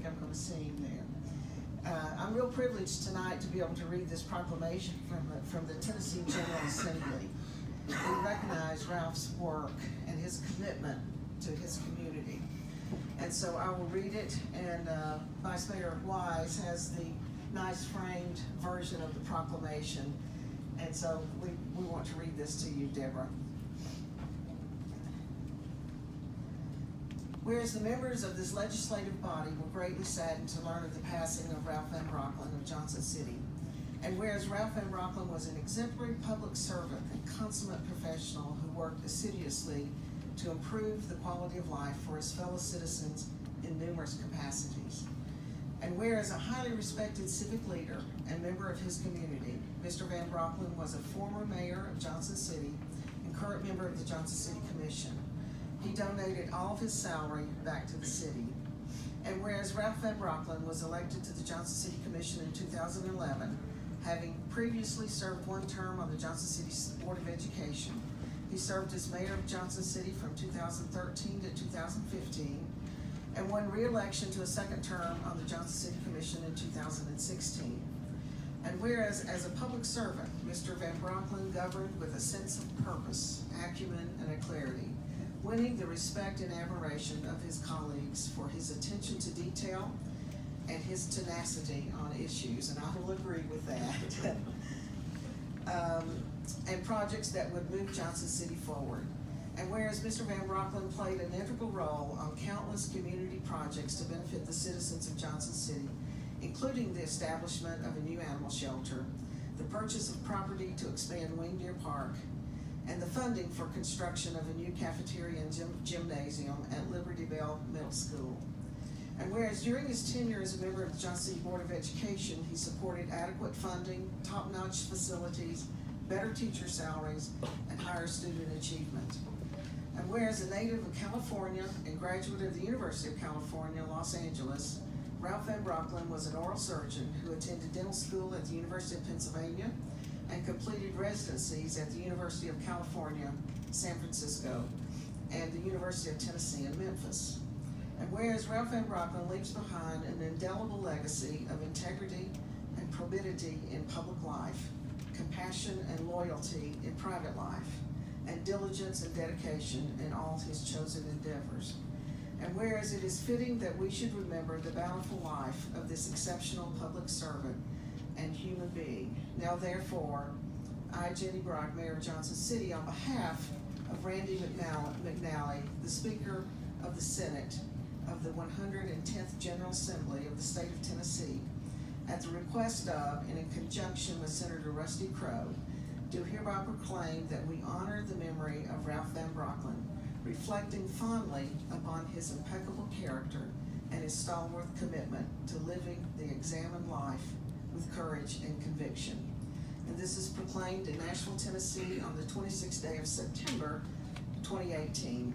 think I'm going to see him there. I'm real privileged tonight to be able to read this proclamation from the Tennessee General Assembly. We recognize Ralph's work and his commitment to his community. And so I will read it, and Vice Mayor Wise has the nice framed version of the proclamation. And so we want to read this to you, Deborah. Whereas the members of this legislative body were greatly saddened to learn of the passing of Ralph Van Brocklin of Johnson City, and whereas Ralph Van Brocklin was an exemplary public servant and consummate professional who worked assiduously to improve the quality of life for his fellow citizens in numerous capacities, and whereas a highly respected civic leader and member of his community, Mr. Van Brocklin was a former mayor of Johnson City and current member of the Johnson City Commission. He donated all of his salary back to the city. And whereas Ralph Van Brocklin was elected to the Johnson City Commission in 2011, having previously served one term on the Johnson City Board of Education, he served as mayor of Johnson City from 2013 to 2015, and won re-election to a second term on the Johnson City Commission in 2016. And whereas as a public servant, Mr. Van Brocklin governed with a sense of purpose, acumen, and a clarity, winning the respect and admiration of his colleagues for his attention to detail and his tenacity on issues, and I will agree with that, and projects that would move Johnson City forward. And whereas Mr. Van Brocklin played an integral role on countless community projects to benefit the citizens of Johnson City, including the establishment of a new animal shelter, the purchase of property to expand Wing Deer Park, and the funding for construction of a new cafeteria and gymnasium at Liberty Bell Middle School. And whereas during his tenure as a member of the Johnson City Board of Education, he supported adequate funding, top-notch facilities, better teacher salaries, and higher student achievement. And whereas a native of California and graduate of the University of California, Los Angeles, Ralph Van Brocklin was an oral surgeon who attended dental school at the University of Pennsylvania and completed residencies at the University of California, San Francisco, and the University of Tennessee in Memphis. And whereas Ralph Van Brocklin leaves behind an indelible legacy of integrity and probity in public life, compassion and loyalty in private life, and diligence and dedication in all his chosen endeavors. And whereas it is fitting that we should remember the bountiful life of this exceptional public servant and human being, now therefore, I, Jenny Brock, Mayor of Johnson City, on behalf of Randy McNally, the Speaker of the Senate of the 110th General Assembly of the State of Tennessee, at the request of and in conjunction with Senator Rusty Crowe, do hereby proclaim that we honor the memory of Ralph Van Brocklin, reflecting fondly upon his impeccable character and his stalwart commitment to living the examined life with courage and conviction. And this is proclaimed in Nashville, Tennessee on the 26th day of September, 2018.